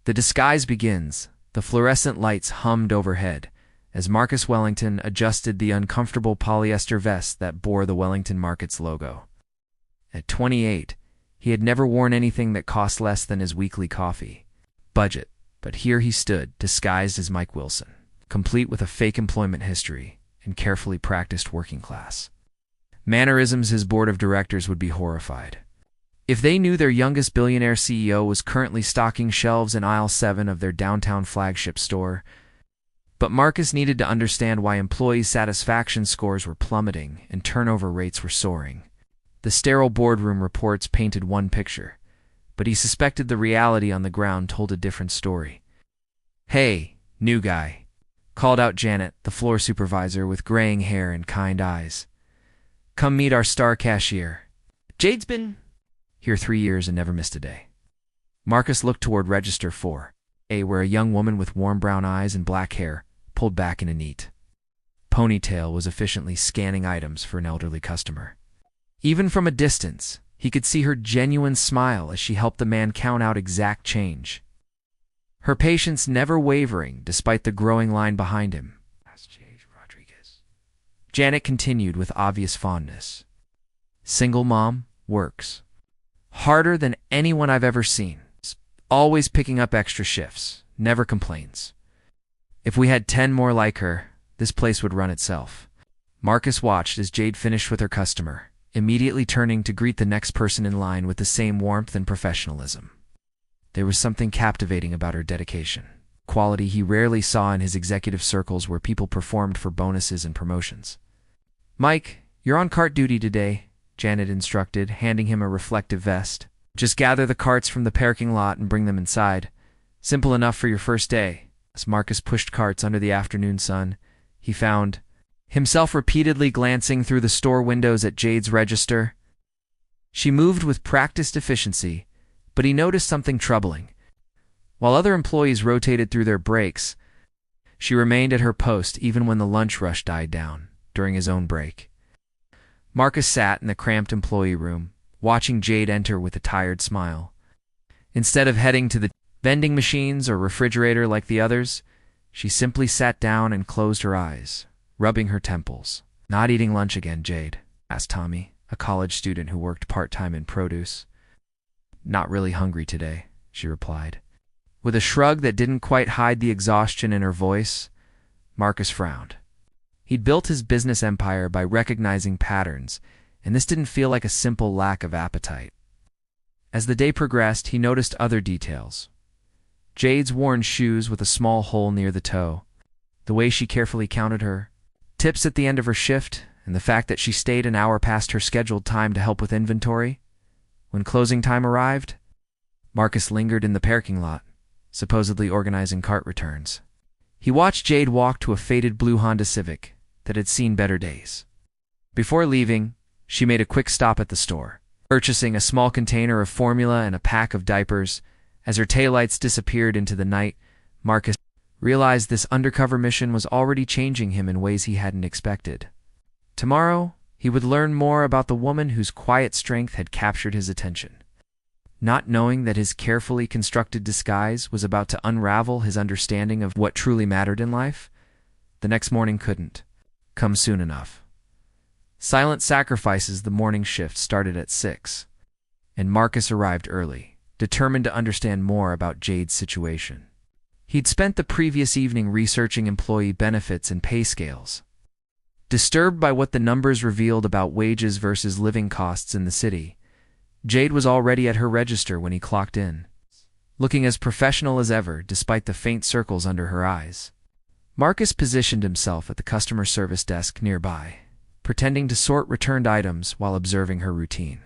The disguise begins. The fluorescent lights hummed overhead as Marcus Wellington adjusted the uncomfortable polyester vest that bore the Wellington Markets logo. At 28, he had never worn anything that cost less than his weekly coffee. Budget. But here he stood, disguised as Mike Wilson, complete with a fake employment history and carefully practiced working class mannerisms. His board of directors would be horrified if they knew their youngest billionaire CEO was currently stocking shelves in aisle 7 of their downtown flagship store. But Marcus needed to understand why employee satisfaction scores were plummeting and turnover rates were soaring. The sterile boardroom reports painted one picture, but he suspected the reality on the ground told a different story. "Hey, new guy," called out Janet, the floor supervisor with graying hair and kind eyes. "Come meet our star cashier. Jade's been here 3 years and never missed a day." Marcus looked toward Register 4A, where a young woman with warm brown eyes and black hair, pulled back in a neat ponytail, was efficiently scanning items for an elderly customer. Even from a distance, he could see her genuine smile as she helped the man count out exact change, her patience never wavering despite the growing line behind him. Janet continued with obvious fondness. "Single mom, works harder than anyone I've ever seen. Always picking up extra shifts, never complains. If we had 10 more like her, this place would run itself." Marcus watched as Jade finished with her customer, immediately turning to greet the next person in line with the same warmth and professionalism. There was something captivating about her dedication, quality he rarely saw in his executive circles where people performed for bonuses and promotions. "Mike, you're on cart duty today," Janet instructed, handing him a reflective vest. "Just gather the carts from the parking lot and bring them inside. Simple enough for your first day." As Marcus pushed carts under the afternoon sun, he found himself repeatedly glancing through the store windows at Jade's register. She moved with practiced efficiency, but he noticed something troubling. While other employees rotated through their breaks, she remained at her post even when the lunch rush died down during his own break. Marcus sat in the cramped employee room, watching Jade enter with a tired smile. Instead of heading to the vending machines or refrigerator like the others, she simply sat down and closed her eyes, rubbing her temples. "Not eating lunch again, Jade?" asked Tommy, a college student who worked part-time in produce. "Not really hungry today," she replied. With a shrug that didn't quite hide the exhaustion in her voice, Marcus frowned. He'd built his business empire by recognizing patterns, and this didn't feel like a simple lack of appetite. As the day progressed, he noticed other details. Jade's worn shoes with a small hole near the toe, the way she carefully counted her tips at the end of her shift, and the fact that she stayed an hour past her scheduled time to help with inventory. When closing time arrived, Marcus lingered in the parking lot, supposedly organizing cart returns. He watched Jade walk to a faded blue Honda Civic that had seen better days. Before leaving, she made a quick stop at the store, purchasing a small container of formula and a pack of diapers. As her taillights disappeared into the night, Marcus realized this undercover mission was already changing him in ways he hadn't expected. Tomorrow, he would learn more about the woman whose quiet strength had captured his attention. Not knowing that his carefully constructed disguise was about to unravel his understanding of what truly mattered in life, the next morning couldn't come soon enough. Silent sacrifices. The morning shift started at 6, and Marcus arrived early, determined to understand more about Jade's situation. He'd spent the previous evening researching employee benefits and pay scales. Disturbed by what the numbers revealed about wages versus living costs in the city, Jade was already at her register when he clocked in, looking as professional as ever despite the faint circles under her eyes. Marcus positioned himself at the customer service desk nearby, pretending to sort returned items while observing her routine.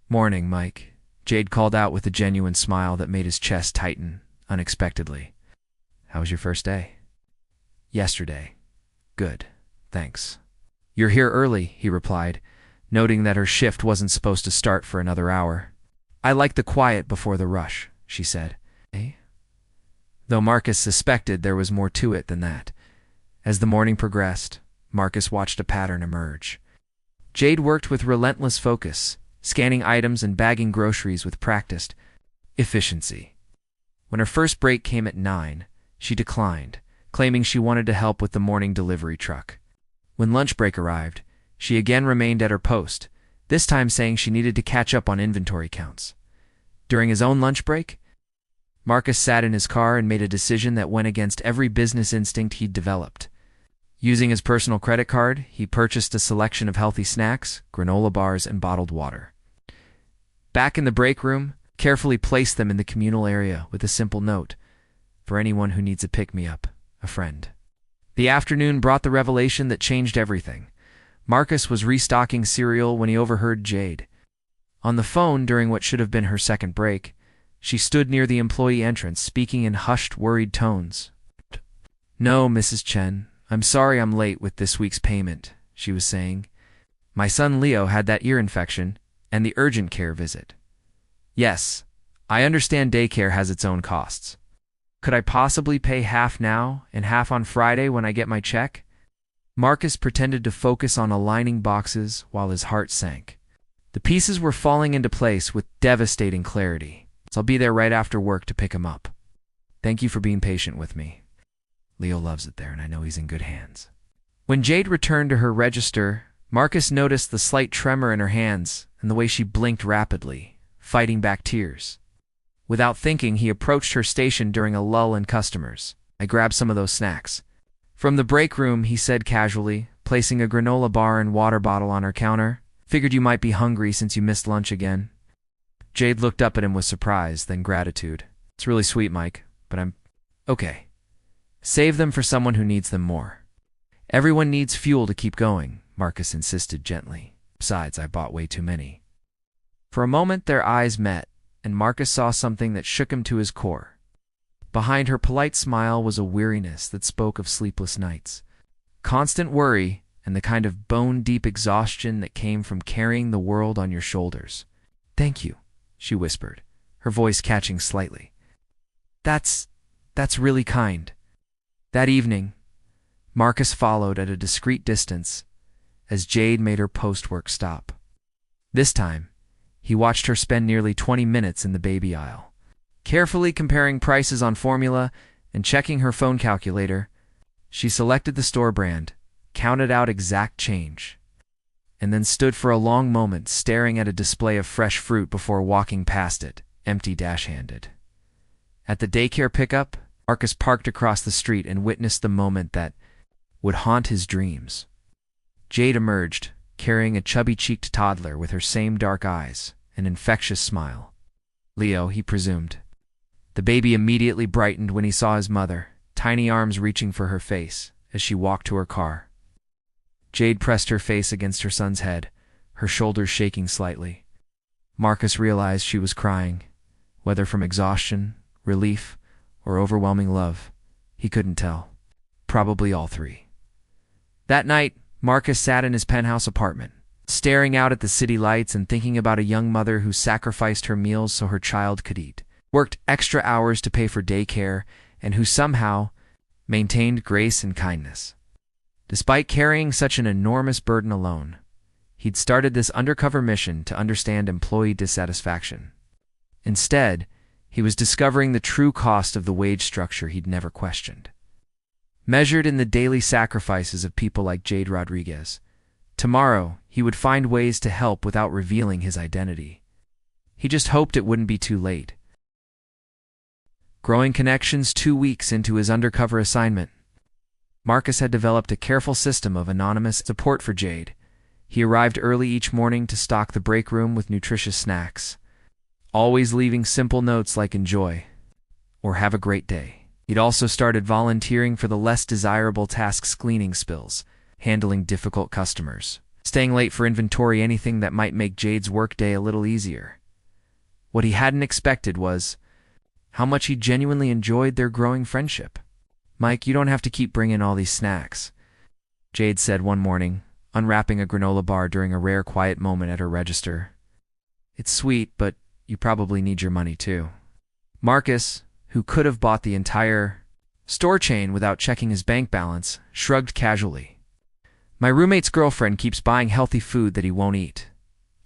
"Morning, Mike," Jade called out with a genuine smile that made his chest tighten unexpectedly. "How was your first day?" "Yesterday. Good, thanks." "You're here early," he replied, noting that her shift wasn't supposed to start for another hour. "I like the quiet before the rush," she said. "Eh?" Though Marcus suspected there was more to it than that. As the morning progressed, Marcus watched a pattern emerge. Jade worked with relentless focus, scanning items and bagging groceries with practiced efficiency. When her first break came at 9, she declined, claiming she wanted to help with the morning delivery truck. When lunch break arrived, she again remained at her post, this time saying she needed to catch up on inventory counts. During his own lunch break, Marcus sat in his car and made a decision that went against every business instinct he'd developed. Using his personal credit card, he purchased a selection of healthy snacks, granola bars, and bottled water. Back in the break room, carefully placed them in the communal area with a simple note, "For anyone who needs a pick-me-up, a friend." The afternoon brought the revelation that changed everything. Marcus was restocking cereal when he overheard Jade. On the phone during what should have been her second break, she stood near the employee entrance, speaking in hushed, worried tones. "No, Mrs. Chen, I'm sorry I'm late with this week's payment," she was saying. "My son Leo had that ear infection and the urgent care visit. Yes, I understand daycare has its own costs. Could I possibly pay half now and half on Friday when I get my check?" Marcus pretended to focus on aligning boxes while his heart sank. The pieces were falling into place with devastating clarity. "I'll be there right after work to pick him up. Thank you for being patient with me. Leo loves it there, and I know he's in good hands." When Jade returned to her register, Marcus noticed the slight tremor in her hands and the way she blinked rapidly, fighting back tears. Without thinking, he approached her station during a lull in customers. "I grabbed some of those snacks." From the break room, he said casually, placing a granola bar and water bottle on her counter. "Figured you might be hungry since you missed lunch again." Jade looked up at him with surprise, then gratitude. "It's really sweet, Mike, but I'm okay. Save them for someone who needs them more." "Everyone needs fuel to keep going," Marcus insisted gently. "Besides, I bought way too many." For a moment their eyes met, and Marcus saw something that shook him to his core. Behind her polite smile was a weariness that spoke of sleepless nights, constant worry, and the kind of bone-deep exhaustion that came from carrying the world on your shoulders. "Thank you," she whispered, her voice catching slightly. That's really kind." That evening, Marcus followed at a discreet distance as Jade made her post-work stop. This time, he watched her spend nearly 20 minutes in the baby aisle, carefully comparing prices on formula and checking her phone calculator. She selected the store brand, counted out exact change, and then stood for a long moment staring at a display of fresh fruit before walking past it, empty-handed. At the daycare pickup, Marcus parked across the street and witnessed the moment that would haunt his dreams. Jade emerged, carrying a chubby-cheeked toddler with her same dark eyes, an infectious smile. Leo, he presumed. The baby immediately brightened when he saw his mother, tiny arms reaching for her face as she walked to her car. Jade pressed her face against her son's head, her shoulders shaking slightly. Marcus realized she was crying, whether from exhaustion, relief, or overwhelming love. He couldn't tell. Probably all three. That night, Marcus sat in his penthouse apartment, staring out at the city lights and thinking about a young mother who sacrificed her meals so her child could eat, worked extra hours to pay for daycare, and who somehow maintained grace and kindness. Despite carrying such an enormous burden alone, he'd started this undercover mission to understand employee dissatisfaction. Instead, he was discovering the true cost of the wage structure he'd never questioned. Measured in the daily sacrifices of people like Jade Rodriguez, tomorrow he would find ways to help without revealing his identity. He just hoped it wouldn't be too late. Growing connections 2 weeks into his undercover assignment, Marcus had developed a careful system of anonymous support for Jade. He arrived early each morning to stock the break room with nutritious snacks, always leaving simple notes like "enjoy" or "have a great day." He'd also started volunteering for the less desirable tasks: cleaning spills, handling difficult customers, staying late for inventory, anything that might make Jade's workday a little easier. What he hadn't expected was how much he genuinely enjoyed their growing friendship. "Mike, you don't have to keep bringing all these snacks," Jade said one morning, unwrapping a granola bar during a rare quiet moment at her register. "It's sweet, but you probably need your money too." Marcus, who could have bought the entire store chain without checking his bank balance, shrugged casually. "My roommate's girlfriend keeps buying healthy food that he won't eat.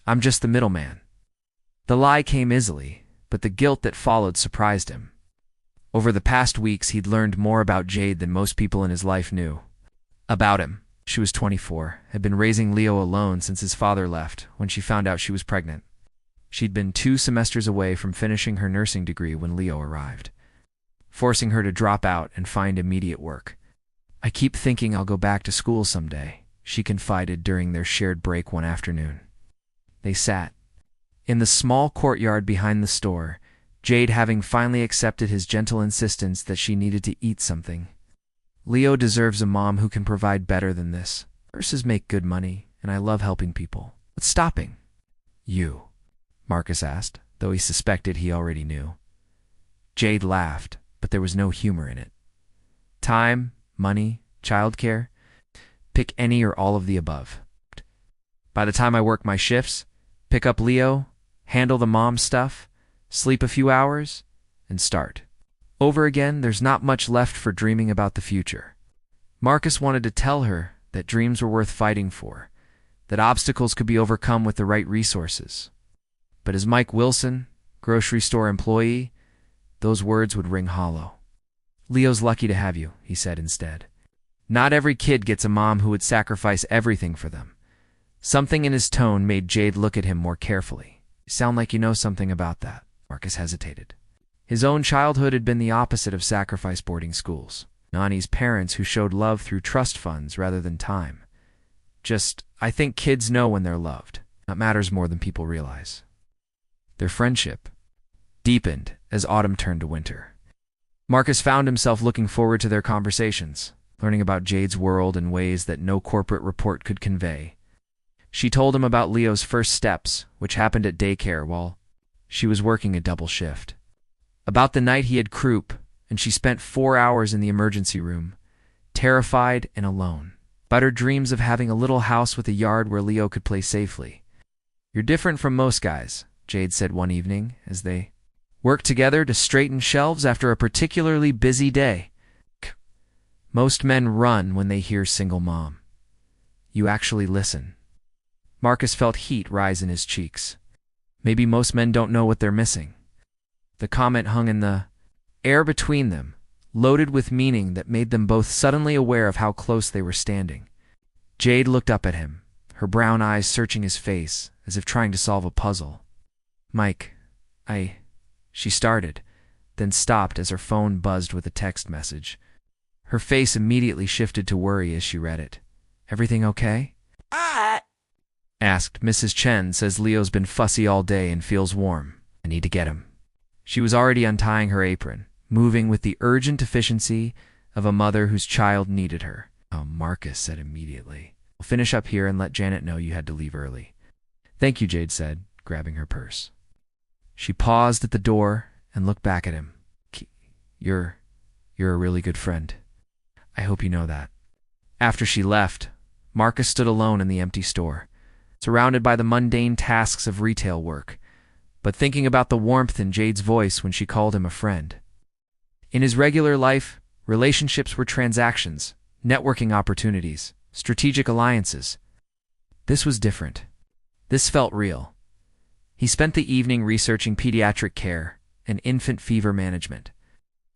I'm just the middleman." The lie came easily, but the guilt that followed surprised him. Over the past weeks, he'd learned more about Jade than most people in his life knew. About him, she was 24, had been raising Leo alone since his father left when she found out she was pregnant. She'd been 2 semesters away from finishing her nursing degree when Leo arrived, forcing her to drop out and find immediate work. "I keep thinking I'll go back to school someday," she confided during their shared break one afternoon. They sat in the small courtyard behind the store, Jade having finally accepted his gentle insistence that she needed to eat something. "Leo deserves a mom who can provide better than this. Nurses make good money, and I love helping people. What's stopping you?" Marcus asked, though he suspected he already knew. Jade laughed, but there was no humor in it. "Time, money, childcare. Pick any or all of the above. By the time I work my shifts, pick up Leo, handle the mom stuff, sleep a few hours, and start over again, there's not much left for dreaming about the future." Marcus wanted to tell her that dreams were worth fighting for, that obstacles could be overcome with the right resources. But as Mike Wilson, grocery store employee, those words would ring hollow. "Leo's lucky to have you," he said instead. "Not every kid gets a mom who would sacrifice everything for them." Something in his tone made Jade look at him more carefully. "You sound like you know something about that." Marcus hesitated. His own childhood had been the opposite of sacrifice boarding schools. Nani's parents who showed love through trust funds rather than time. I think kids know when they're loved. That matters more than people realize." Their friendship deepened as autumn turned to winter. Marcus found himself looking forward to their conversations, learning about Jade's world in ways that no corporate report could convey. She told him about Leo's first steps, which happened at daycare while she was working a double shift. About the night he had croup, and she spent 4 hours in the emergency room, terrified and alone. About her dreams of having a little house with a yard where Leo could play safely. "You're different from most guys," Jade said one evening as they worked together to straighten shelves after a particularly busy day. "Most men run when they hear single mom. You actually listen." Marcus felt heat rise in his cheeks. Maybe most men don't know what they're missing. The comment hung in the air between them, loaded with meaning that made them both suddenly aware of how close they were standing. Jade looked up at him, her brown eyes searching his face, as if trying to solve a puzzle. "Mike, she started, then stopped as her phone buzzed with a text message. Her face immediately shifted to worry as she read it. "Everything okay?" asked Mrs. Chen. "Says Leo's been fussy all day and feels warm. I need to get him." She was already untying her apron, moving with the urgent efficiency of a mother whose child needed her. "Oh," Marcus said immediately. "We'll finish up here and let Janet know you had to leave early." "Thank you," Jade said, grabbing her purse. She paused at the door and looked back at him. You're a really good friend. I hope you know that." After she left, Marcus stood alone in the empty store, surrounded by the mundane tasks of retail work, but thinking about the warmth in Jade's voice when she called him a friend. In his regular life, relationships were transactions, networking opportunities, strategic alliances. This was different. This felt real. He spent the evening researching pediatric care and infant fever management,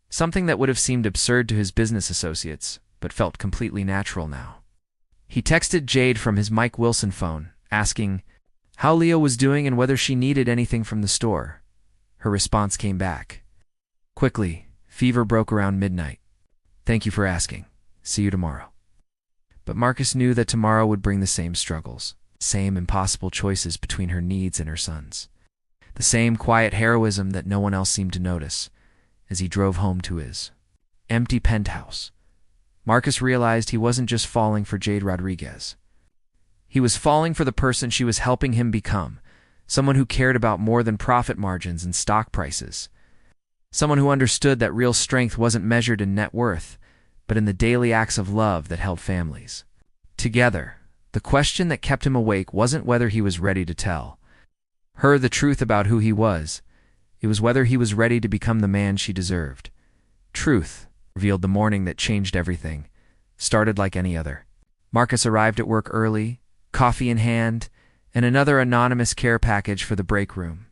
something that would have seemed absurd to his business associates, but felt completely natural now. He texted Jade from his Mike Wilson phone, asking how Leo was doing and whether she needed anything from the store. Her response came back quickly. "Fever broke around midnight. Thank you for asking. See you tomorrow." But Marcus knew that tomorrow would bring the same struggles, same impossible choices between her needs and her son's, the same quiet heroism that no one else seemed to notice. As he drove home to his empty penthouse, Marcus realized he wasn't just falling for Jade Rodriguez. He was falling for the person she was helping him become, someone who cared about more than profit margins and stock prices, someone who understood that real strength wasn't measured in net worth, but in the daily acts of love that held families together. The question that kept him awake wasn't whether he was ready to tell her the truth about who he was. It was whether he was ready to become the man she deserved. Truth, revealed the morning that changed everything, started like any other. Marcus arrived at work early, coffee in hand, and another anonymous care package for the break room.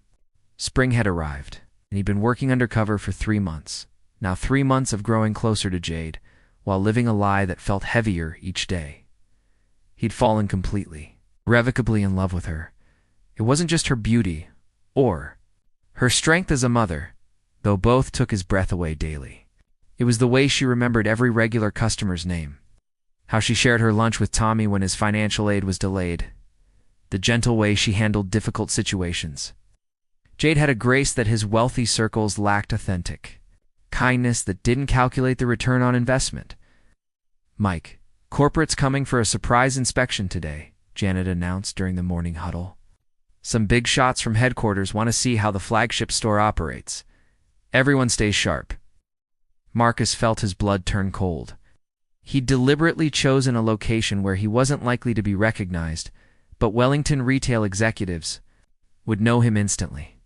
Spring had arrived, and he'd been working undercover for 3 months. Now 3 months of growing closer to Jade, while living a lie that felt heavier each day. He'd fallen completely, irrevocably in love with her. It wasn't just her beauty, or her strength as a mother, though both took his breath away daily. It was the way she remembered every regular customer's name, how she shared her lunch with Tommy when his financial aid was delayed, the gentle way she handled difficult situations. Jade had a grace that his wealthy circles lacked: authentic kindness that didn't calculate the return on investment. "Mike, corporate's coming for a surprise inspection today," Janet announced during the morning huddle. "Some big shots from headquarters want to see how the flagship store operates. Everyone stays sharp." Marcus felt his blood turn cold. He'd deliberately chosen a location where he wasn't likely to be recognized, but Wellington retail executives would know him instantly.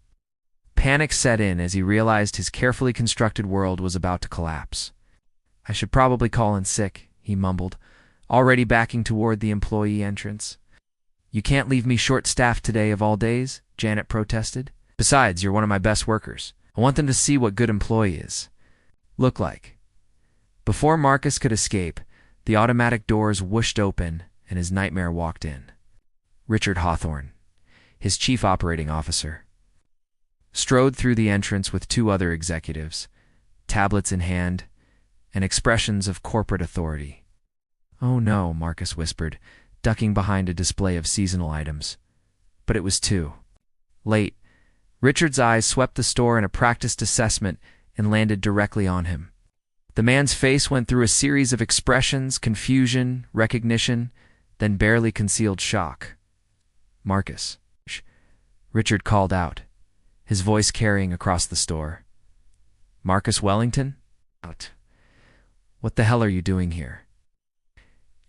Panic set in as he realized his carefully constructed world was about to collapse. "I should probably call in sick," he mumbled, already backing toward the employee entrance. "You can't leave me short-staffed today of all days," Janet protested. "Besides, you're one of my best workers. I want them to see what good employee is look like." Before Marcus could escape, the automatic doors whooshed open and his nightmare walked in. Richard Hawthorne, his chief operating officer, strode through the entrance with 2 other executives, tablets in hand, and expressions of corporate authority. "Oh no," Marcus whispered, ducking behind a display of seasonal items. But it was too late. Richard's eyes swept the store in a practiced assessment and landed directly on him. The man's face went through a series of expressions: confusion, recognition, then barely concealed shock. "Marcus," Richard called out, his voice carrying across the store. "Marcus Wellington? Out. What the hell are you doing here?"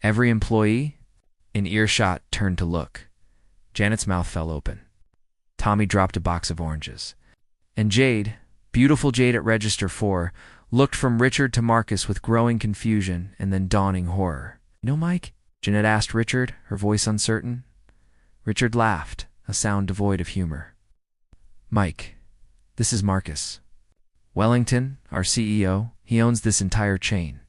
Every employee in earshot turned to look. Janet's mouth fell open. Tommy dropped a box of oranges. And Jade, beautiful Jade at Register 4, looked from Richard to Marcus with growing confusion and then dawning horror. "You know, Mike?" Janet asked Richard, her voice uncertain. Richard laughed, a sound devoid of humor. "Mike, this is Marcus Wellington, our CEO. He owns this entire chain."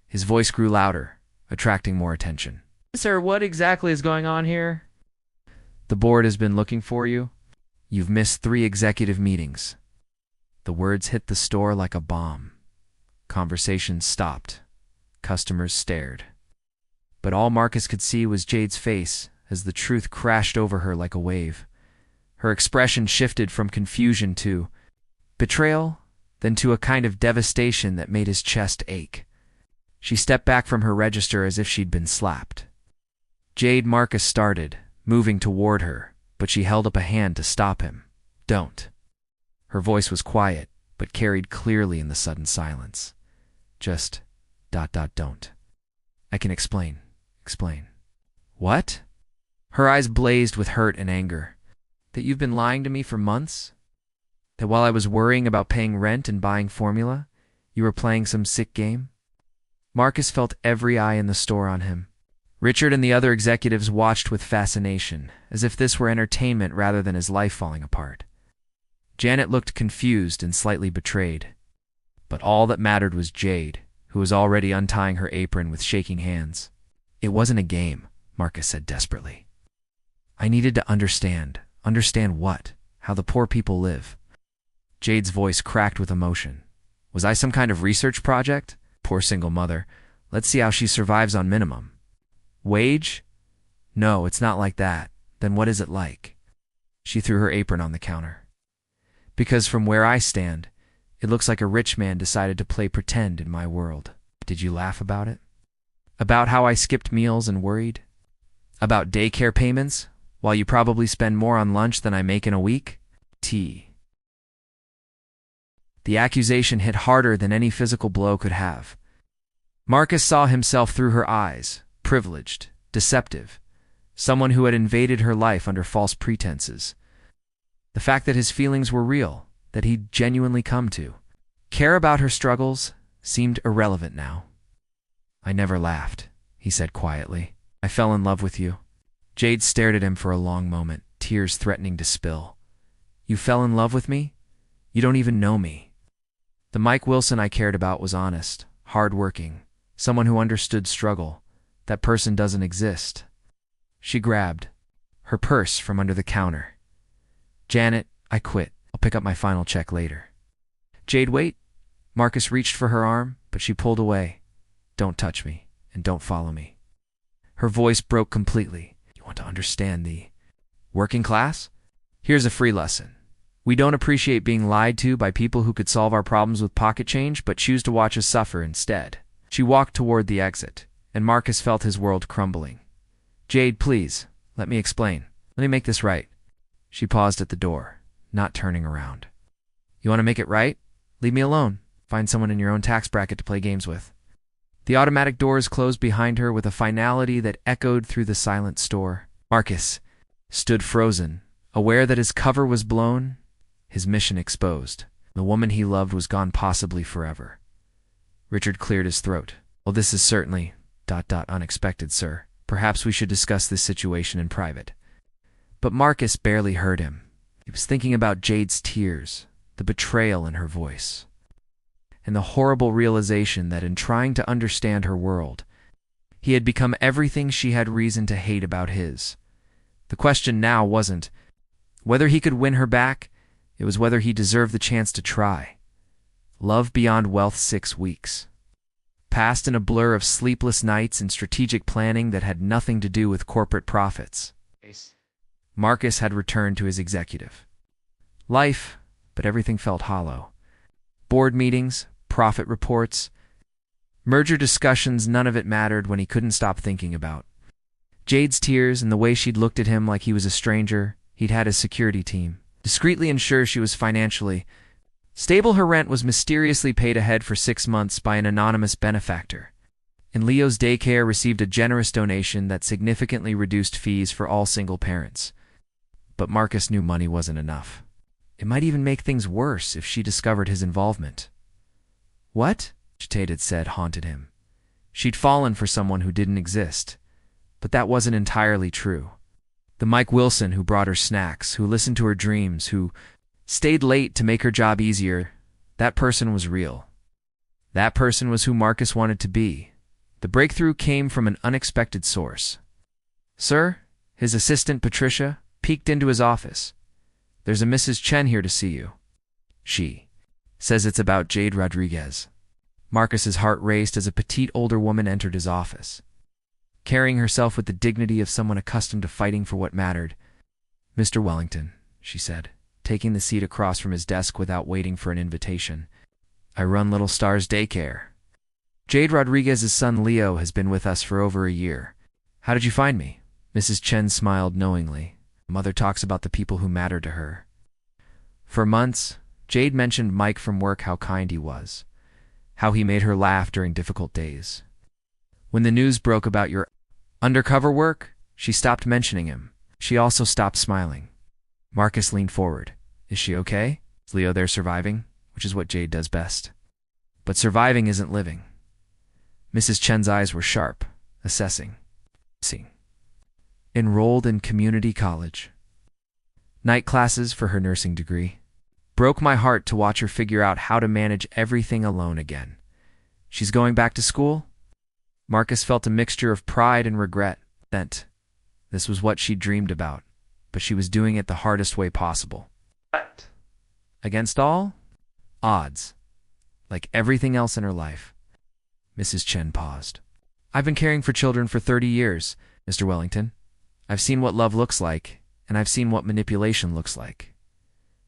His voice grew louder, attracting more attention. "Sir, what exactly is going on here?" "The board has been looking for you. You've missed 3 executive meetings." The words hit the store like a bomb. Conversations stopped. Customers stared. But all Marcus could see was Jade's face as the truth crashed over her like a wave. Her expression shifted from confusion to betrayal, then to a kind of devastation that made his chest ache. She stepped back from her register as if she'd been slapped. "Jade," Marcus started, moving toward her, but she held up a hand to stop him. "Don't." Her voice was quiet, but carried clearly in the sudden silence. "Just ... don't. I can explain. Explain." "What?" Her eyes blazed with hurt and anger. "That you've been lying to me for months? That while I was worrying about paying rent and buying formula, you were playing some sick game?" Marcus felt every eye in the store on him. Richard and the other executives watched with fascination, as if this were entertainment rather than his life falling apart. Janet looked confused and slightly betrayed. But all that mattered was Jade, who was already untying her apron with shaking hands. "It wasn't a game," Marcus said desperately. "I needed to understand." "Understand what?" "How the poor people live." Jade's voice cracked with emotion. "Was I some kind of research project? Poor single mother. Let's see how she survives on minimum wage? No, it's not like that. Then what is it like?" She threw her apron on the counter. "Because from where I stand, it looks like a rich man decided to play pretend in my world." "Did you laugh about it? About how I skipped meals and worried? About daycare payments, while you probably spend more on lunch than I make in a week?" The accusation hit harder than any physical blow could have. Marcus saw himself through her eyes, privileged, deceptive, someone who had invaded her life under false pretenses. The fact that his feelings were real, that he'd genuinely come to care about her struggles, seemed irrelevant now. "I never laughed," he said quietly. "I fell in love with you." Jade stared at him for a long moment, tears threatening to spill. "You fell in love with me? You don't even know me." The Mike Wilson I cared about was honest, hard-working, someone who understood struggle. That person doesn't exist. She grabbed her purse from under the counter. Janet, I quit. I'll pick up my final check later. Jade, wait. Marcus reached for her arm, but she pulled away. Don't touch me, and don't follow me. Her voice broke completely. You want to understand the working class? Here's a free lesson. We don't appreciate being lied to by people who could solve our problems with pocket change, but choose to watch us suffer instead. She walked toward the exit, and Marcus felt his world crumbling. Jade, please, let me explain. Let me make this right. She paused at the door, not turning around. You want to make it right? Leave me alone. Find someone in your own tax bracket to play games with. The automatic doors closed behind her with a finality that echoed through the silent store. Marcus stood frozen, aware that his cover was blown, his mission exposed. The woman he loved was gone, possibly forever. Richard cleared his throat. Well, this is certainly unexpected, sir. Perhaps we should discuss this situation in private. But Marcus barely heard him. He was thinking about Jade's tears, the betrayal in her voice, and the horrible realization that in trying to understand her world, he had become everything she had reason to hate about his. The question now wasn't whether he could win her back, it was whether he deserved the chance to try. Love beyond wealth. 6 weeks. Passed in a blur of sleepless nights and strategic planning that had nothing to do with corporate profits. Marcus had returned to his executive life, but everything felt hollow. Board meetings, profit reports, merger discussions, none of it mattered when he couldn't stop thinking about Jade's tears and the way she'd looked at him like he was a stranger. He'd had his security team discreetly ensure she was financially stable. Her rent was mysteriously paid ahead for 6 months by an anonymous benefactor. And Leo's daycare received a generous donation that significantly reduced fees for all single parents. But Marcus knew money wasn't enough. It might even make things worse if she discovered his involvement. What? Jade had said haunted him. She'd fallen for someone who didn't exist. But that wasn't entirely true. The Mike Wilson who brought her snacks, who listened to her dreams, who stayed late to make her job easier, that person was real. That person was who Marcus wanted to be. The breakthrough came from an unexpected source. Sir, his assistant Patricia peeked into his office. There's a Mrs. Chen here to see you. She says it's about Jade Rodriguez. Marcus's heart raced as a petite older woman entered his office, carrying herself with the dignity of someone accustomed to fighting for what mattered. Mr. Wellington, she said, taking the seat across from his desk without waiting for an invitation. I run Little Star's daycare. Jade Rodriguez's son Leo has been with us for over a year. How did you find me? Mrs. Chen smiled knowingly. Mother talks about the people who matter to her. For months, Jade mentioned Mike from work, how kind he was, how he made her laugh during difficult days. When the news broke about your undercover work, she stopped mentioning him. She also stopped smiling. Marcus leaned forward. Is she okay? Is Leo there surviving? Which is what Jade does best. But surviving isn't living. Mrs. Chen's eyes were sharp, assessing. Enrolled in community college. Night classes for her nursing degree. Broke my heart to watch her figure out how to manage everything alone again. She's going back to school? Marcus felt a mixture of pride and regret. This was what she'd dreamed about, but she was doing it the hardest way possible. What? Against all odds, like everything else in her life. Mrs. Chen paused. I've been caring for children for 30 years, Mr. Wellington. I've seen what love looks like, and I've seen what manipulation looks like.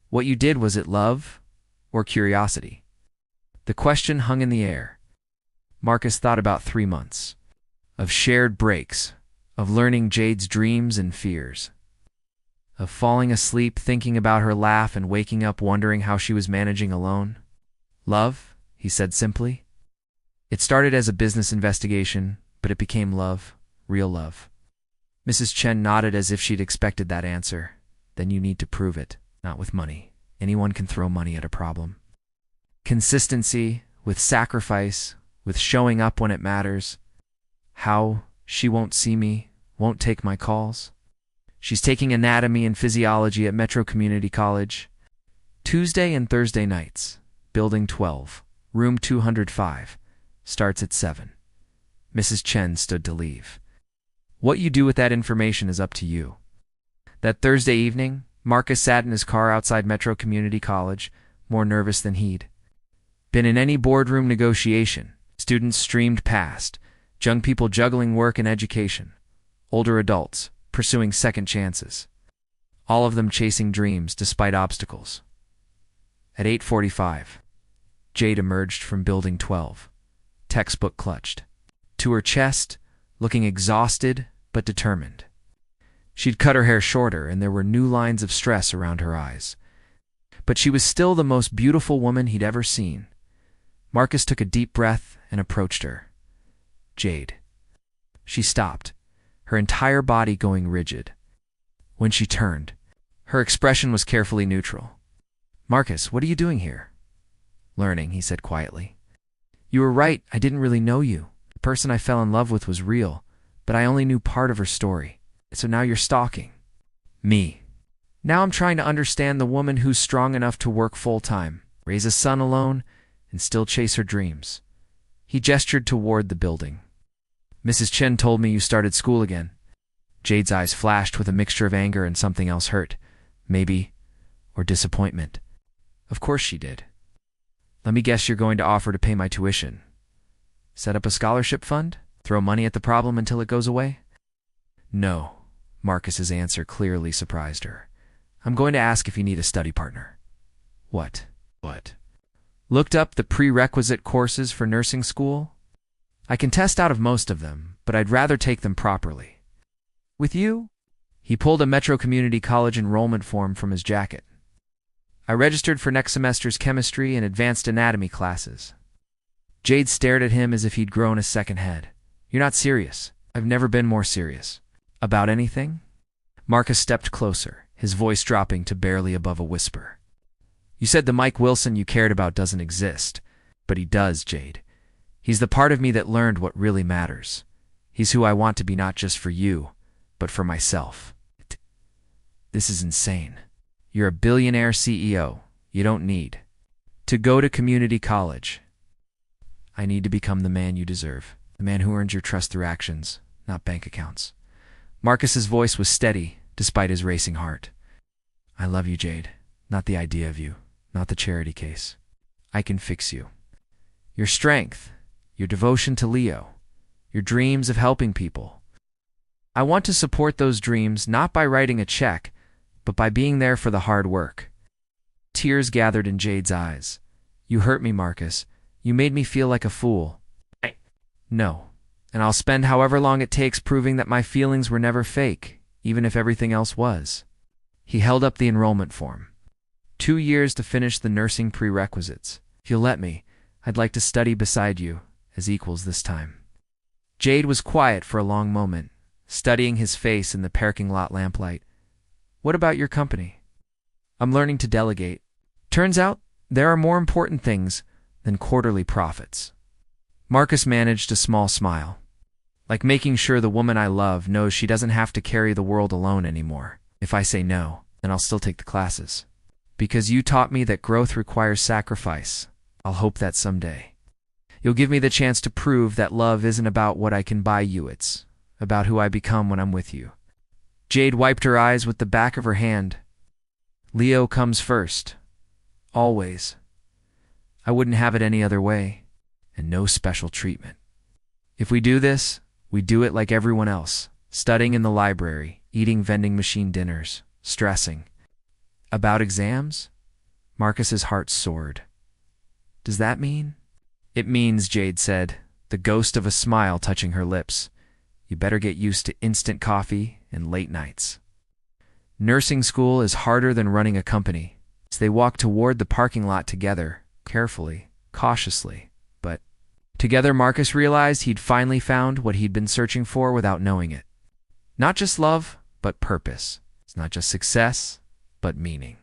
What you did, was it love or curiosity? The question hung in the air. Marcus thought about 3 months of shared breaks, of learning Jade's dreams and fears, of falling asleep thinking about her laugh and waking up wondering how she was managing alone. Love, he said simply. It started as a business investigation, but it became love, real love. Mrs. Chen nodded as if she'd expected that answer. Then you need to prove it, not with money. Anyone can throw money at a problem. Consistency, with sacrifice, with showing up when it matters. How she won't see me, won't take my calls. She's taking anatomy and physiology at Metro Community College, Tuesday and Thursday nights. Building 12, Room 205. Starts at 7. Mrs. Chen stood to leave. What you do with that information is up to you. That Thursday evening, Marcus sat in his car outside Metro Community College, more nervous than he'd been in any boardroom negotiation. Students streamed past, young people juggling work and education, older adults pursuing second chances, all of them chasing dreams despite obstacles. At 8:45, Jade emerged from Building 12, textbook clutched to her chest, looking exhausted but determined. She'd cut her hair shorter, and there were new lines of stress around her eyes. But she was still the most beautiful woman he'd ever seen. Marcus took a deep breath and approached her. Jade. She stopped, her entire body going rigid. When she turned, her expression was carefully neutral. "Marcus, what are you doing here?" "Learning," he said quietly. "You were right, I didn't really know you. The person I fell in love with was real, but I only knew part of her story. So now you're stalking me. Now I'm trying to understand the woman who's strong enough to work full-time, raise a son alone, and still chase her dreams." He gestured toward the building. "Mrs. Chen told me you started school again." Jade's eyes flashed with a mixture of anger and something else, hurt, maybe, or disappointment. "Of course she did. Let me guess, you're going to offer to pay my tuition. Set up a scholarship fund? Throw money at the problem until it goes away?" "No." Marcus's answer clearly surprised her. "I'm going to ask if you need a study partner." What? Looked up the prerequisite courses for nursing school? "I can test out of most of them, but I'd rather take them properly." "With you?" He pulled a Metro Community College enrollment form from his jacket. "I registered for next semester's chemistry and advanced anatomy classes." Jade stared at him as if he'd grown a second head. "You're not serious." "I've never been more serious." "About anything?" Marcus stepped closer, his voice dropping to barely above a whisper. "You said the Mike Wilson you cared about doesn't exist, but he does, Jade. He's the part of me that learned what really matters. He's who I want to be, not just for you, but for myself." This is insane. You're a billionaire CEO. You don't need to go to community college. I need to become the man you deserve, the man who earns your trust through actions, not bank accounts. Marcus's voice was steady, despite his racing heart. "I love you, Jade. Not the idea of you, not the charity case. I can fix you. Your strength, your devotion to Leo, your dreams of helping people. I want to support those dreams not by writing a check, but by being there for the hard work." Tears gathered in Jade's eyes. "You hurt me, Marcus. You made me feel like a fool." "No. And I'll spend however long it takes proving that my feelings were never fake, even if everything else was." He held up the enrollment form. 2 years to finish the nursing prerequisites. "If you'll let me, I'd like to study beside you, as equals this time." Jade was quiet for a long moment, studying his face in the parking lot lamplight. "What about your company?" "I'm learning to delegate. Turns out there are more important things than quarterly profits." Marcus managed a small smile. "Like making sure the woman I love knows she doesn't have to carry the world alone anymore. If I say no, then I'll still take the classes. Because you taught me that growth requires sacrifice. I'll hope that someday you'll give me the chance to prove that love isn't about what I can buy you, it's about who I become when I'm with you." Jade wiped her eyes with the back of her hand. "Leo comes first. Always. I wouldn't have it any other way. And no special treatment. If we do this, we do it like everyone else, studying in the library, eating vending machine dinners, stressing. About exams?" Marcus's heart soared. "Does that mean?" "It means," Jade said, the ghost of a smile touching her lips, "you better get used to instant coffee and late nights." Nursing school is harder than running a company. So they walked toward the parking lot together, carefully, cautiously. Together, Marcus realized he'd finally found what he'd been searching for without knowing it. Not just love, but purpose. It's not just success, but meaning.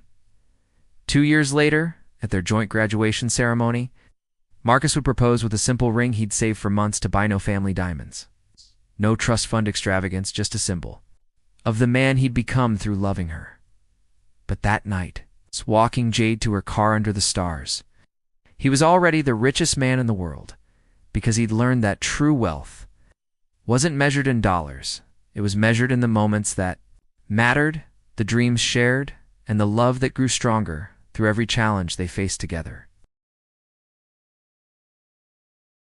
2 years later, at their joint graduation ceremony, Marcus would propose with a simple ring he'd saved for months to buy. No family diamonds. No trust fund extravagance, just a symbol of the man he'd become through loving her. But that night, walking Jade to her car under the stars, He was already the richest man in the world because he'd learned that true wealth wasn't measured in dollars. It was measured in the moments that mattered, the dreams shared, and the love that grew stronger through every challenge they faced together.